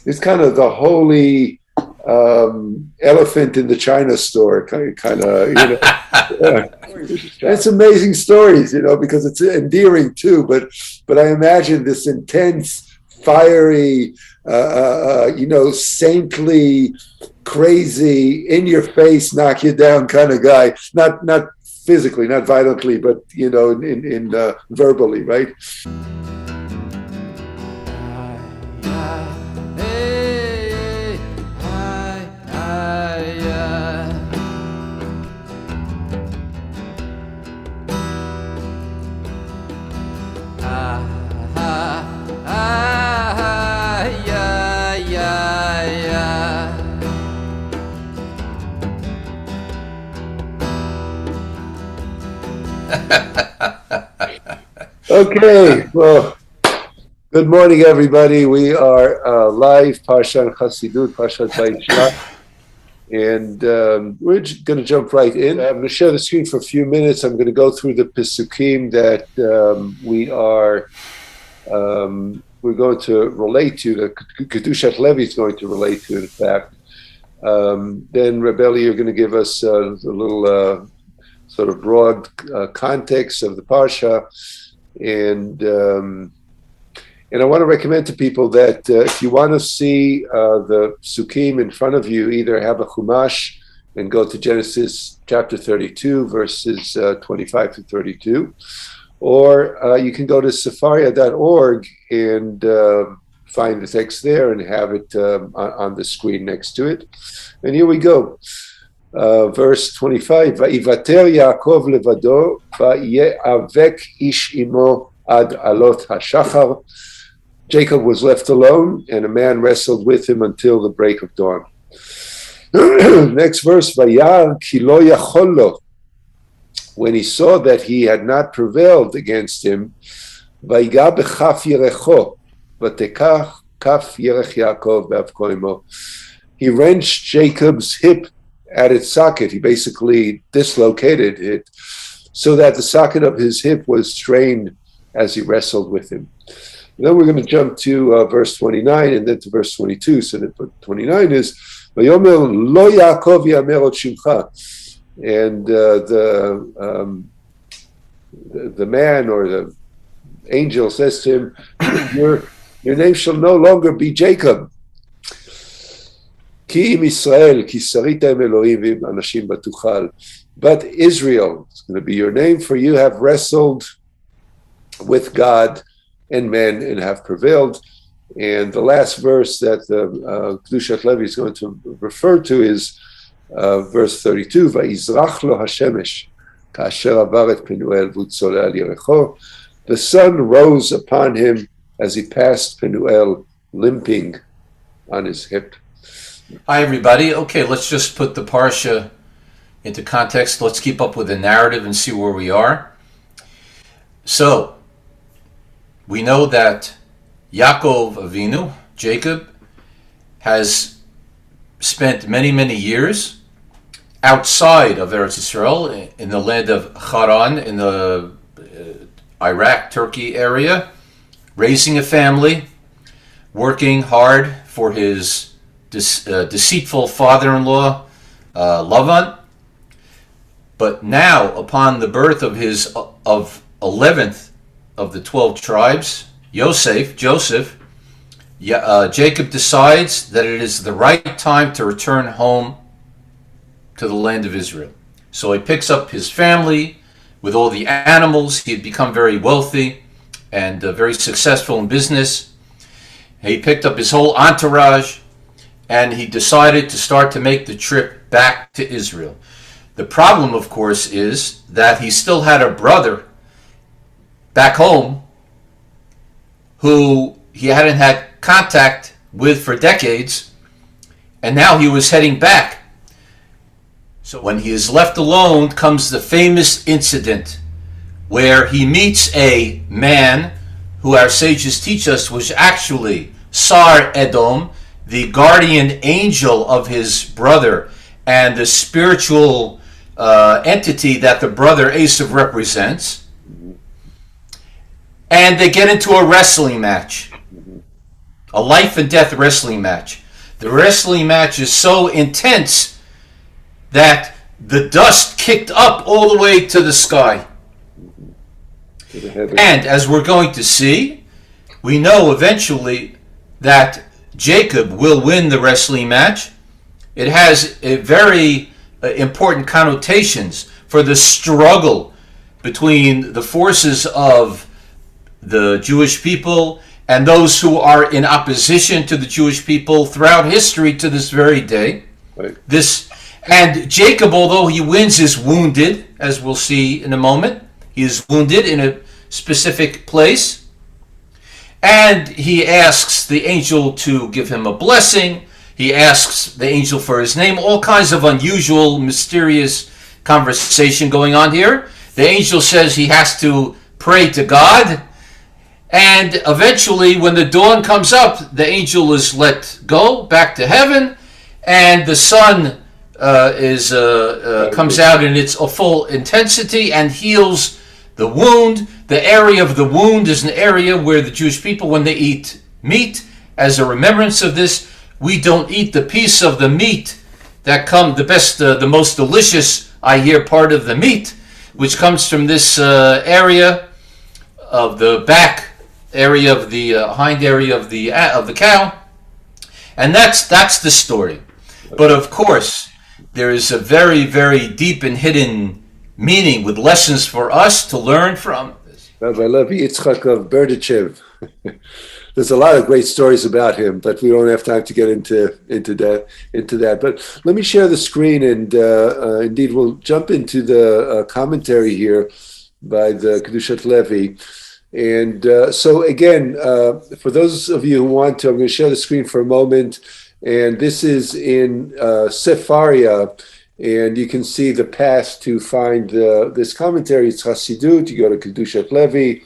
it's kind of the holy elephant in the China store, kind of, Yeah. It's amazing stories, because it's endearing too. But I imagine this intense, fiery, saintly, crazy, in your face, knock you down kind of guy. Not physically, not violently, but in verbally, right? Okay, well, good morning, everybody. We are live, Parshat Chassidut, Parshat Vayishlah, and we're going to jump right in. I'm going to share the screen for a few minutes. I'm going to go through the Pesukim that we're going to relate to, that Kedushat Levi is going to relate to, in fact. Then, Rebelli, you're going to give us a little sort of broad context of the Parsha. And I want to recommend to people that if you want to see the Sukkim in front of you, either have a Chumash and go to Genesis chapter 32, verses 25 to 32, or you can go to sefaria.org and find the text there and have it on the screen next to it. And here we go. Verse 25, Vayivater Yaakov levado, Vayeavek ish imo ad alot hashachar. Jacob was left alone, and a man wrestled with him until the break of dawn. Next verse, Vayar ki lo yachol lo. When he saw that he had not prevailed against him, Vayiga bechaf yerecho, Vatekach kaf yerech Yaakov be'avko imo. He wrenched Jacob's hip at its socket. He basically dislocated it so that the socket of his hip was strained as he wrestled with him. And then we're going to jump to verse 29 and then to verse 22. So that 29 is, Vayomer lo Yaakov yamer ot shimcha. And the man or the angel says to him, your name shall no longer be Jacob. Ki im Israel, ki sarita im Elohim v'im anashim batuchal. But Israel is going to be your name, for you have wrestled with God and men and have prevailed. And the last verse that Kedushat Levi is going to refer to is verse 32, Vayizrach lo hashemesh, kasher avar et Penuel v'utzole al Yerecho. The sun rose upon him as he passed Penuel, limping on his hip. Hi, everybody. Okay, let's just put the Parsha into context. Let's keep up with the narrative and see where we are. So, we know that Yaakov Avinu, Jacob, has spent many, many years outside of Eretz Yisrael, in the land of Haran, in the Iraq, Turkey area, raising a family, working hard for his deceitful father-in-law, Lavan. But now, upon the birth of 11th of the 12 tribes, Joseph, Jacob decides that it is the right time to return home to the land of Israel. So he picks up his family with all the animals. He had become very wealthy and very successful in business. He picked up his whole entourage, and he decided to start to make the trip back to Israel. The problem, of course, is that he still had a brother back home who he hadn't had contact with for decades, and now he was heading back. So when he is left alone comes the famous incident where he meets a man who our sages teach us was actually Sar Edom, the guardian angel of his brother and the spiritual entity that the brother Esav represents. And they get into a wrestling match. a life and death wrestling match. The wrestling match is so intense that the dust kicked up all the way to the sky. And as we're going to see, we know eventually that Jacob will win the wrestling match. It has a very important connotations for the struggle between the forces of the Jewish people and those who are in opposition to the Jewish people throughout history to this very day. Right. And Jacob, although he wins, is wounded, as we'll see in a moment. He is wounded in a specific place. And he asks the angel to give him a blessing. He asks the angel for his name. All kinds of unusual, mysterious conversation going on here. The angel says he has to pray to God. And eventually, when the dawn comes up, the angel is let go back to heaven. And the sun comes out in its full intensity and heals the wound. The area of the wound is an area where the Jewish people, when they eat meat, as a remembrance of this, we don't eat the piece of the meat that the most delicious, I hear, part of the meat, which comes from this area of the back area of the hind area of the cow, and that's the story. But of course, there is a very, very deep and hidden meaning with lessons for us to learn from this. Rabbi Levi Yitzchak of Berdichev. There's a lot of great stories about him, but we don't have time to get into that. But let me share the screen, and indeed we'll jump into the commentary here by the Kedushat Levi. And so again, for those of you who want to, I'm going to share the screen for a moment. And this is in Sefaria, and you can see the path to find this commentary. It's Hasidut. You go to Kedushat Levi,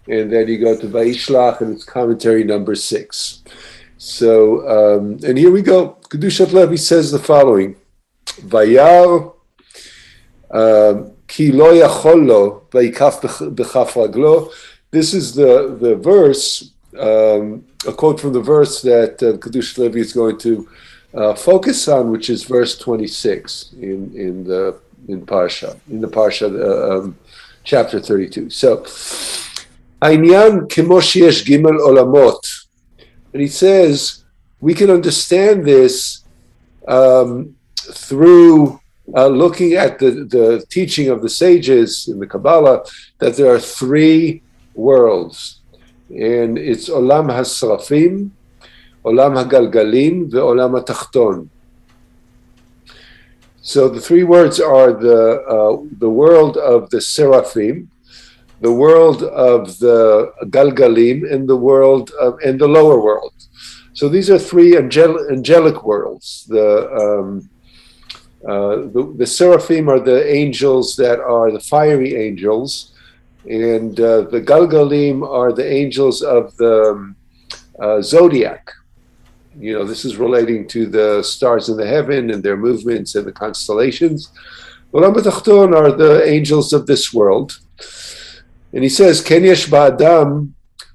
and then you go to Vayishlah, and it's commentary number 6. So, and here we go. Kedushat Levi says the following: Vayar ki lo yachol lo vayikaf b'chaf raglo. This is the verse, a quote from the verse that Kedushat Levi is going to focus on, which is verse 26 in the Parsha, chapter 32. So, Ainyan kemo sheyesh gimel olamot, and he says we can understand this through looking at the teaching of the sages in the Kabbalah, that there are 3 worlds, and it's Olam HaSrafim, Olam HaGalgalim, ve'Olam HaTachton. So the 3 words are the world of the Seraphim, the world of the Galgalim, and and the lower world. So these are 3 angelic worlds. The Seraphim are the angels that are the fiery angels, and the Galgalim are the angels of the zodiac. You know, this is relating to the stars in the heaven and their movements and the constellations. Olam HaTachton are the angels of this world. And he says, Ken yesh ba'adam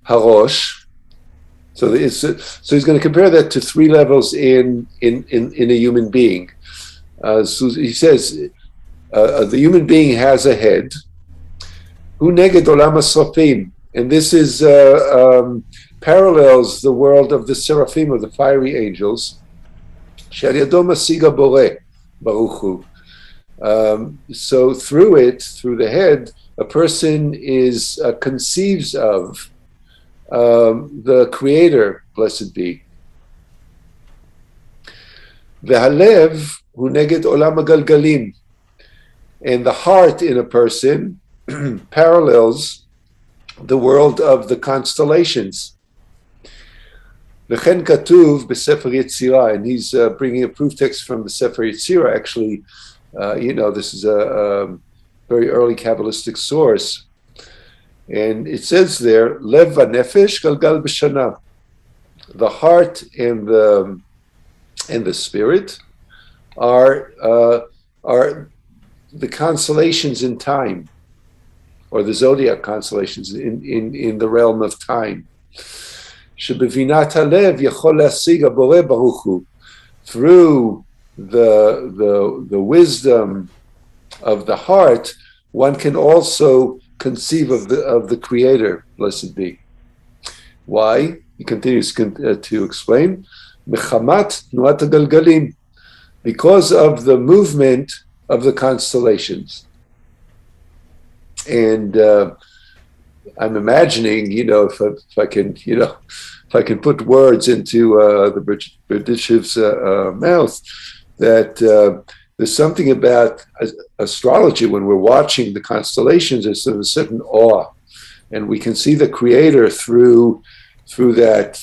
harosh. So he's going to compare that to 3 levels in a human being. So he says, the human being has a head. Hu neged olam hasrafim, and this is parallels the world of the seraphim, of the fiery angels. Shel yado masiga boreh baruch hu. So through the head, a person conceives of the Creator, blessed be. V'halev hu neged olam hagalgalim, and the heart in a person parallels the world of the constellations. V'chen katuv b'Sefer Yetzirah, and he's bringing a proof text from the Sefer Yetzirah. Actually, this is a very early Kabbalistic source, and it says there, Lev v'nefesh galgal b'shana, the heart and the spirit are the constellations in time, or the zodiac constellations in the realm of time. שבבינת הלב יכול להשיג הבורא ברוך הוא. Through the wisdom of the heart, one can also conceive of the Creator, blessed be. Why? He continues to explain. Mechamat tnuat hagalgalim, because of the movement of the constellations. And I'm imagining, if I can, if I can put words into the Berditchev's mouth, that there's something about astrology when we're watching the constellations. There's a certain awe, and we can see the Creator through that,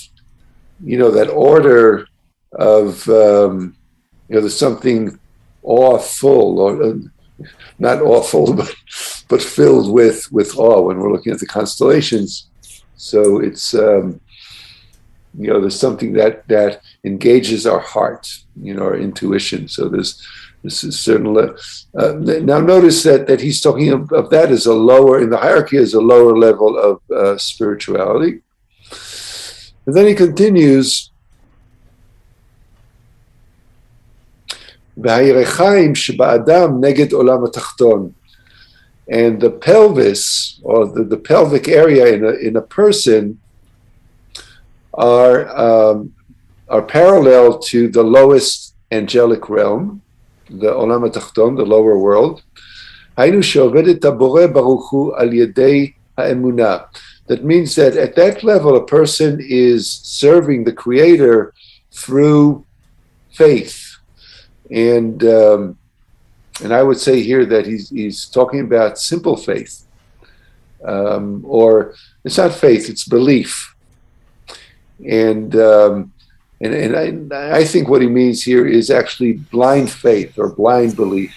that order of, there's something awful, or not awful, but filled with awe when we're looking at the constellations. So it's, there's something that engages our heart, our intuition. So this is certainly, now notice that he's talking of that as a lower, in the hierarchy, as a lower level of spirituality. And then he continues, and the pelvis, or the pelvic area in a person, are parallel to the lowest angelic realm, the Olam HaTachton, the lower world. That means that at that level, a person is serving the Creator through faith. And I would say here that he's talking about simple faith, or it's not faith, it's belief. And I think what he means here is actually blind faith or blind belief.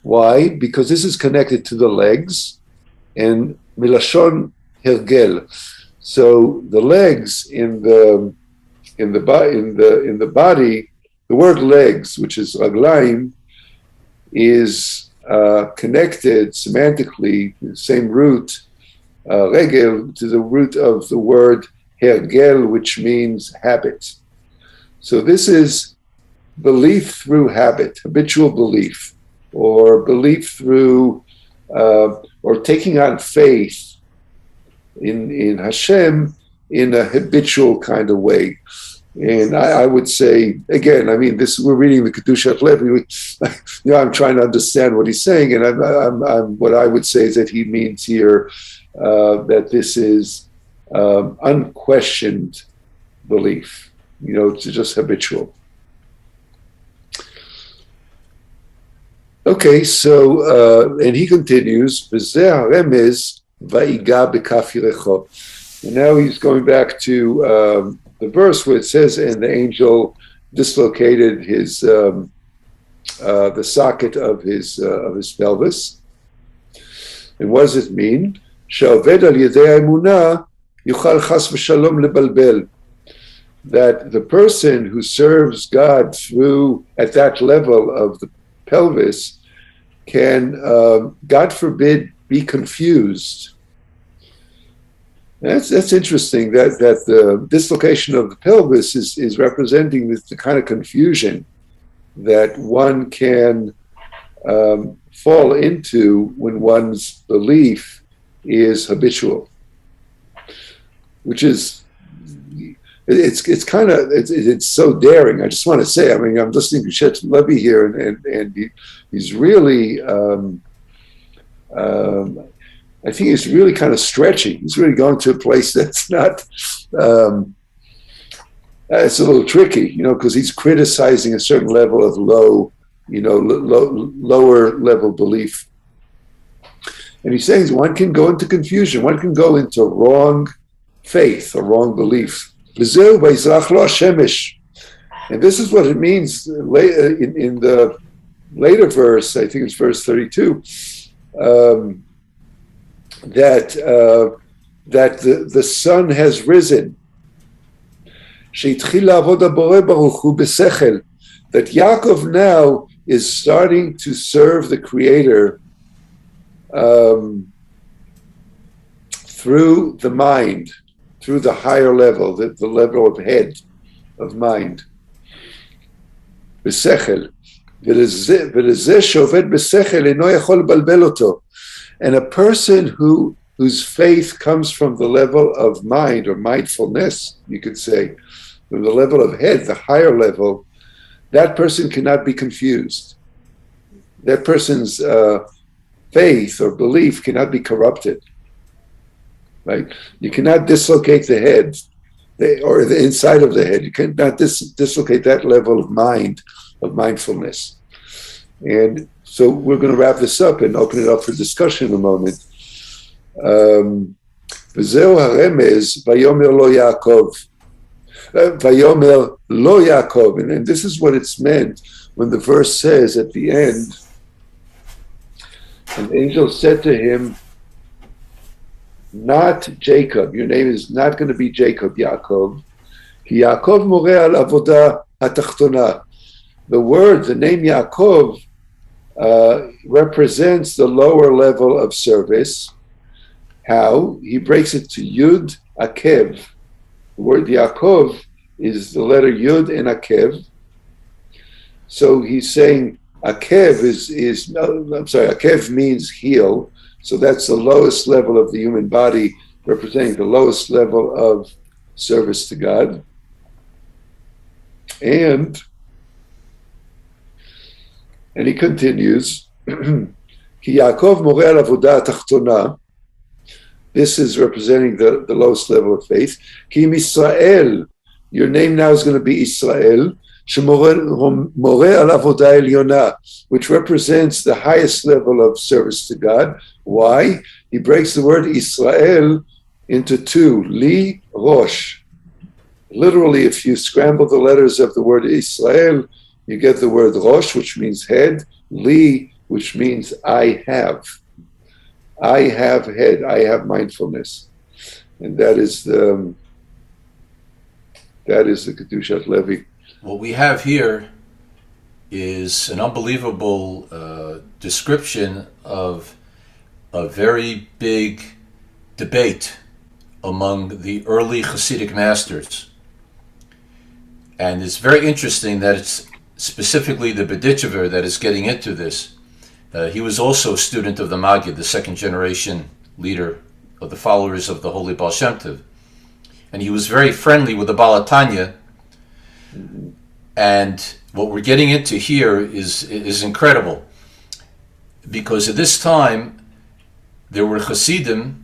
Why? Because this is connected to the legs and milashon hergel. So the legs in the body, the word legs, which is raglaim, is connected semantically, the same root, regel, to the root of the word hergel, which means habit. So this is belief through habit, habitual belief, or belief through, or taking on faith in Hashem in a habitual kind of way. And I would say, again, we're reading the Kedushat Levi. I'm trying to understand what he's saying, and what I would say is that he means here that this is unquestioned belief. It's just habitual. Okay, so and he continues, and now he's going back to the verse where it says, and the angel dislocated his the socket of his pelvis. And what does it mean? That the person who serves God through at that level of the pelvis can, God forbid, be confused. That's interesting. That the dislocation of the pelvis is representing the kind of confusion that one can fall into when one's belief is habitual, which is it's so daring. I just want to say, I'm listening to Shet Levi here, and he's really. I think he's really kind of stretching. He's really going to a place that's not, it's a little tricky, because he's criticizing a certain level of lower level belief. And he's saying one can go into confusion, one can go into wrong faith or wrong belief. And this is what it means in the later verse, I think it's verse 32, that the sun has risen. That Yaakov now is starting to serve the Creator through the mind, through the higher level, the level of head, of mind. בשכל. ולזה שעובד בשכל אינו יכול לבלבל אותו. And a person whose faith comes from the level of mind or mindfulness, you could say, from the level of head, the higher level, that person cannot be confused. That person's faith or belief cannot be corrupted. Right? You cannot dislocate the head or the inside of the head. You cannot dislocate that level of mind, of mindfulness. And so we're going to wrap this up and open it up for discussion in a moment. וזהו הרמז, ויאמר לו יעקב. ויאמר לו יעקב. And this is what it's meant when the verse says at the end, an angel said to him, not Jacob, your name is not going to be Jacob, Yaakov. כי יעקב מורה על עבודה התחתונה. The name Yaakov represents the lower level of service. How? He breaks it to Yud Akev. The word Yaakov is the letter Yud and Akev. So he's saying Akev Akev means heel. So that's the lowest level of the human body, representing the lowest level of service to God. And he continues, כי יעקב מורה על עבודה התחתונה. This is representing the lowest level of faith. כי אם ישראל, your name now is going to be Israel, שמורה על עבודה עליונה, which represents the highest level of service to God. Why? He breaks the word Israel into two, li, rosh. Literally, if you scramble the letters of the word Israel, you get the word rosh, which means head, li, which means I have. I have head, I have mindfulness. And that is the Kedushat Levi. What we have here is an unbelievable description of a very big debate among the early Hasidic masters. And it's very interesting that it's specifically the Berditchever that is getting into this. He was also a student of the Maggid, the second generation leader of the followers of the Holy Baal Shem Tov. And he was very friendly with the Baal HaTanya. And what we're getting into here is incredible. Because at this time, there were Hasidim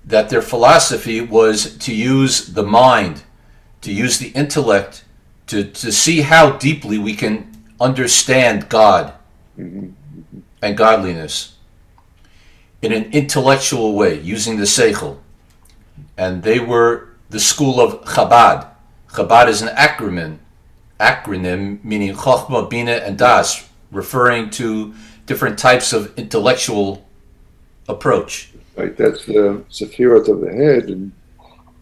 that their philosophy was to use the mind, to use the intellect, to see how deeply we can understand God and godliness in an intellectual way, using the seichel. And they were the school of Chabad. Chabad is an acronym meaning Chochmah, Bina, and Das, referring to different types of intellectual approach. Right, that's the Sephirot of the head and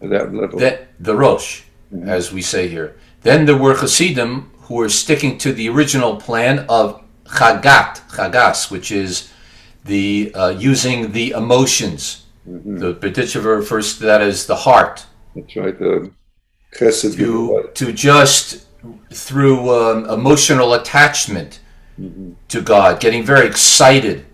that level. The Rosh, as we say here. Then there were Hasidim who were sticking to the original plan of Chagas, which is the using the emotions. The Berditchever refers to that as the heart. That's right. The chesed to just through emotional attachment to God, getting very excited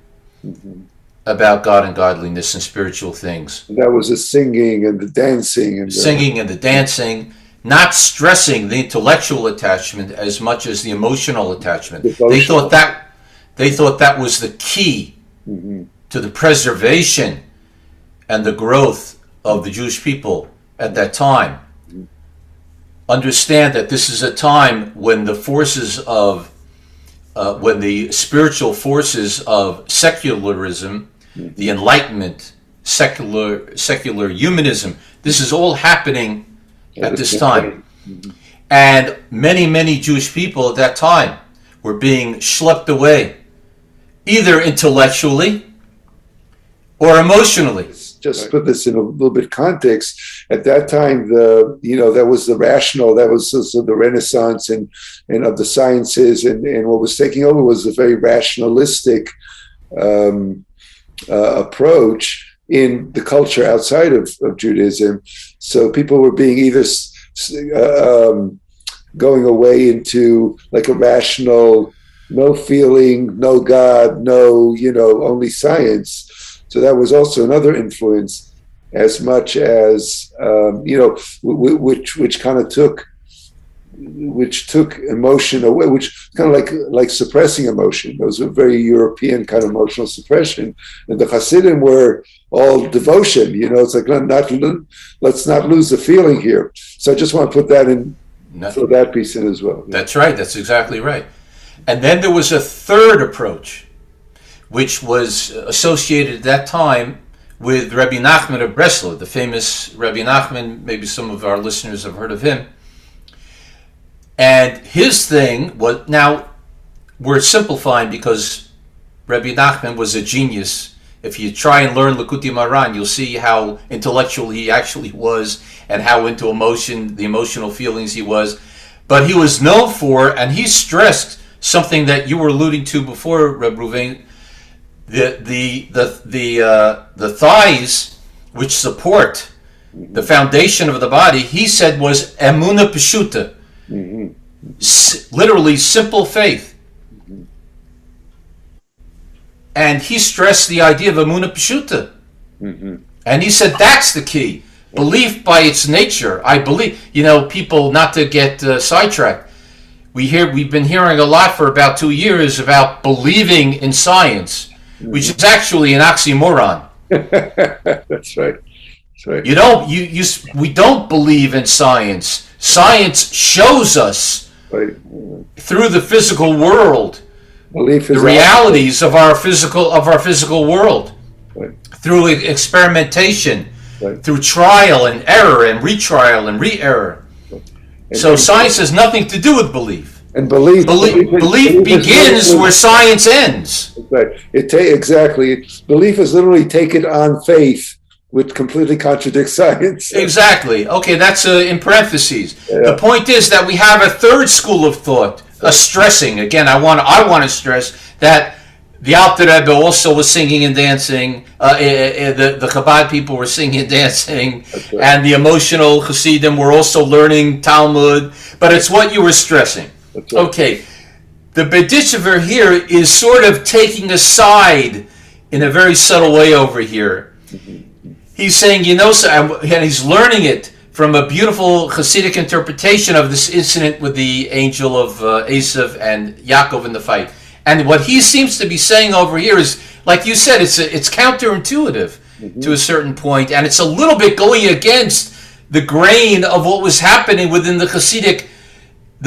about God and godliness and spiritual things. And that was the singing and the dancing and the dancing, not stressing the intellectual attachment as much as the emotional attachment. They thought that was the key to the preservation and the growth of the Jewish people at that time. Understand that this is a time when the forces of when the spiritual forces of secularism, the Enlightenment, secular humanism, this is all happening at this time. And many Jewish people at that time were being schlepped away, either intellectually or emotionally. Just put this in a little bit of context. At that time, that was the rational, that was the Renaissance and of the sciences, and what was taking over was a very rationalistic approach in the culture outside of Judaism. So people were being either going away into like a rational, no feeling, no God, no, only science. So that was also another influence, as much as, which kind of took emotion away, which kind of like suppressing emotion. Those were very European kind of emotional suppression. And the Hasidim were all devotion. It's like let's not lose the feeling here. So I just want to put that in, throw that piece in as well. That's right. That's exactly right. And then there was a third approach, which was associated at that time with Rabbi Nachman of Breslau, the famous Rabbi Nachman. Maybe some of our listeners have heard of him. And his thing was, now we're simplifying because Rabbi Nachman was a genius. If you try and learn Likutei Moharan, you'll see how intellectual he actually was and how into the emotional feelings he was. But he was known for, and he stressed something that you were alluding to before, Reb Ruvain, the thighs which support the foundation of the body, he said was Emunah Peshuta. Literally simple faith. And he stressed the idea of Emunah Peshuta. And he said that's the key. Belief by its nature. I believe, people, not to get sidetracked, we've been hearing a lot for about 2 years about believing in science, which is actually an oxymoron. That's right. That's right. We don't believe in science. Science shows us through the physical world the realities of our physical world, through experimentation, through trial and error and retrial and re-error. So science has nothing to do with belief. And belief begins where science ends. Right. Exactly. Belief is literally taken on faith, which completely contradicts science. Exactly. Okay, that's in parentheses. Yeah. The point is that we have a third school of thought, a stressing. Again, I want to stress that the Alter Rebbe also was singing and dancing. The Chabad people were singing and dancing, right. And the emotional Hasidim were also learning Talmud. But it's what you were stressing. Right. Okay, the Berditchever here is sort of taking a side in a very subtle way over here. He's saying, and he's learning it from a beautiful Hasidic interpretation of this incident with the angel of Esav and Yaakov in the fight. And what he seems to be saying over here is, like you said, it's counterintuitive to a certain point, and it's a little bit going against the grain of what was happening within the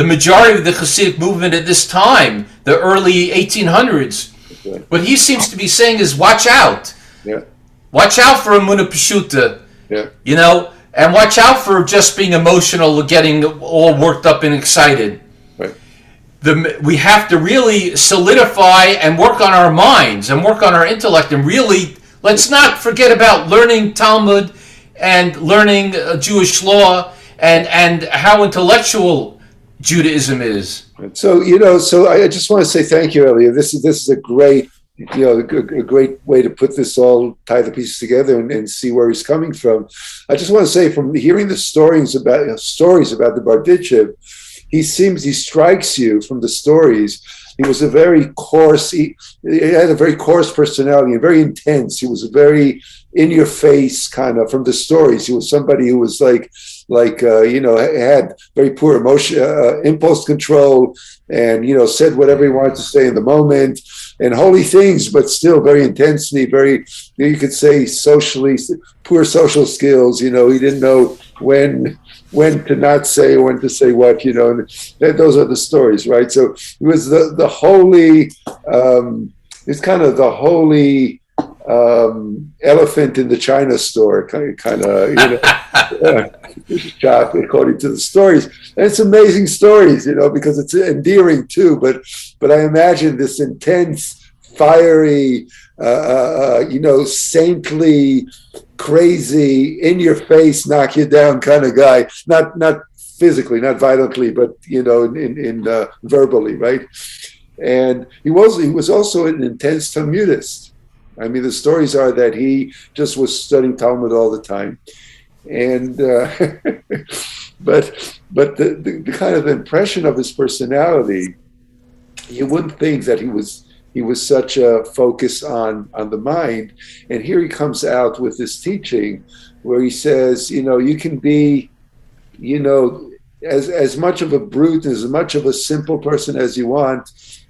majority of the Hasidic movement at this time, the early 1800s. Okay. What he seems to be saying is, watch out. Yeah. Watch out for Emunah Peshuta, and watch out for just being emotional, getting all worked up and excited. Right. We have to really solidify and work on our minds and work on our intellect, and really, let's not forget about learning Talmud and learning Jewish law and how intellectual Judaism is. So, so I just want to say thank you, Elia. This is a great a great way to put this all, tie the pieces together and see where he's coming from. I just want to say, from hearing the stories about the Berditchev, he strikes you from the stories. He was a very coarse, he had a very coarse personality and very intense. He was a very in your face kind of, from the stories. He was somebody who was had very poor emotion, impulse control, and, said whatever he wanted to say in the moment, and holy things, but still very intensely, very, you could say socially, poor social skills. He didn't know when to not say, when to say what, and those are the stories, right? So it was the holy, it's kind of the holy elephant in the China store, kind of shop, according to the stories. And it's amazing stories, because it's endearing too. But I imagine this intense, fiery, saintly, crazy, in your face, knock you down kind of guy. Not physically, not violently, but in verbally, right? And he was also an intense Talmudist. I mean, the stories are that he just was studying Talmud all the time, and but the kind of impression of his personality, you wouldn't think that he was such a focus on the mind. And here he comes out with this teaching where he says, you can be, as much of a brute, as much of a simple person as you want,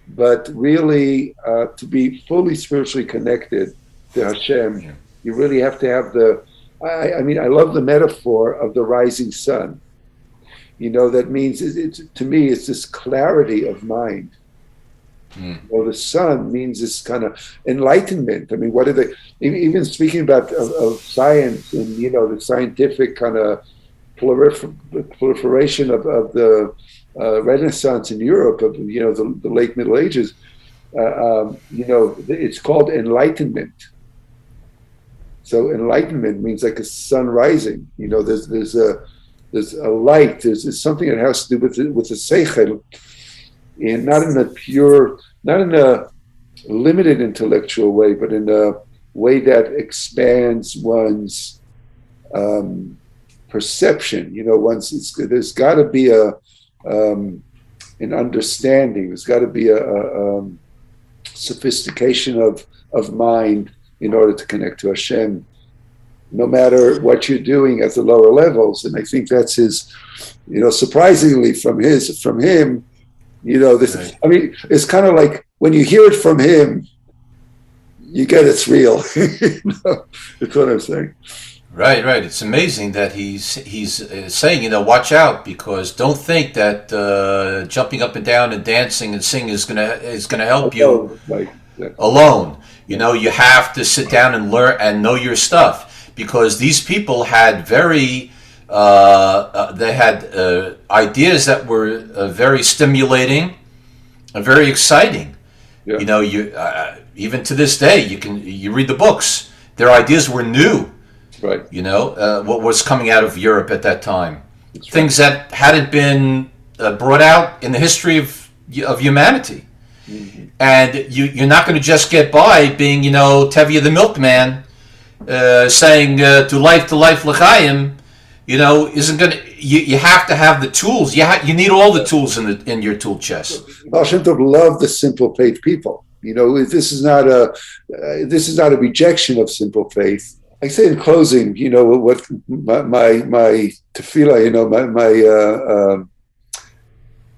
but really to be fully spiritually connected to Hashem, you really have to have I mean, I love the metaphor of the rising sun. That means to me, it's this clarity of mind. Well, the sun means this kind of enlightenment. I mean, what are they? Even speaking about of science and the scientific kind of proliferation of the Renaissance in Europe of the late Middle Ages. It's called enlightenment. So enlightenment means like a sun rising. There's a light. There's something that has to do with the seichel, and not in a limited intellectual way, but in a way that expands one's perception. There's got to be an understanding. There's got to be a sophistication of mind in order to connect to Hashem, no matter what you're doing at the lower levels. And I think that's his, surprisingly from him, this. Right. I mean, it's kind of like when you hear it from him, you get it's real. That's what I'm saying. Right. It's amazing that he's saying, watch out, because don't think that jumping up and down and dancing and singing is gonna help you alone. You have to sit down and learn and know your stuff, because these people had ideas that were very stimulating and very exciting. Yeah. Even to this day, you read the books. Their ideas were new. Right. What was coming out of Europe at that time. That's things that hadn't been brought out in the history of humanity. Mm-hmm. And you're not going to just get by being, Tevye the milkman, saying to life l'chaim, isn't going to. You have to have the tools. You need all the tools in your tool chest. Baal Shem Tov loved the simple faith people. This is not a rejection of simple faith. I say in closing, what my tefillah,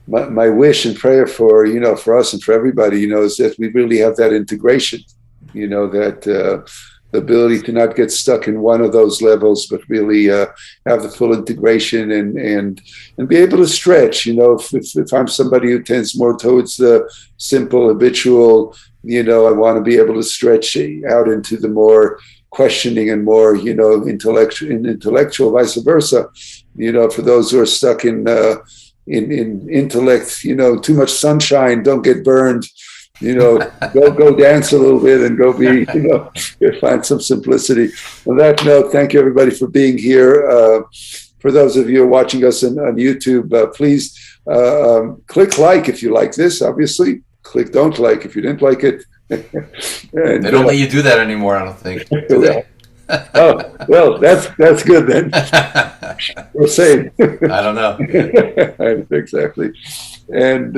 my wish and prayer for us and for everybody, is that we really have that integration, that the ability to not get stuck in one of those levels, but really have the full integration and be able to stretch. If I'm somebody who tends more towards the simple, habitual, I want to be able to stretch out into the more questioning and more, intellectual, vice versa. For those who are stuck in intellect, too much sunshine, don't get burned. Go dance a little bit and go be, find some simplicity. On that note, thank you everybody for being here. For those of you watching us on YouTube, please click like if you like this, obviously. Click don't like if you didn't like it. And, they don't let you do that anymore, I don't think. Do they? Oh, well, that's good then. We're safe. I don't know. Exactly. And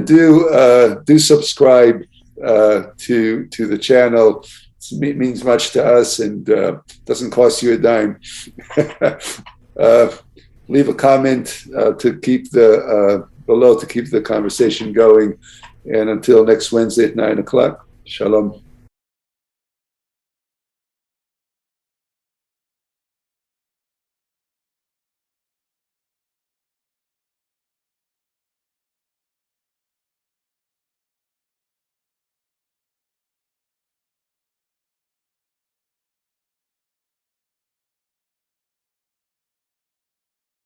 do subscribe to the channel. It means much to us and doesn't cost you a dime. Leave a comment to keep below to keep the conversation going. And until next Wednesday at 9:00, shalom.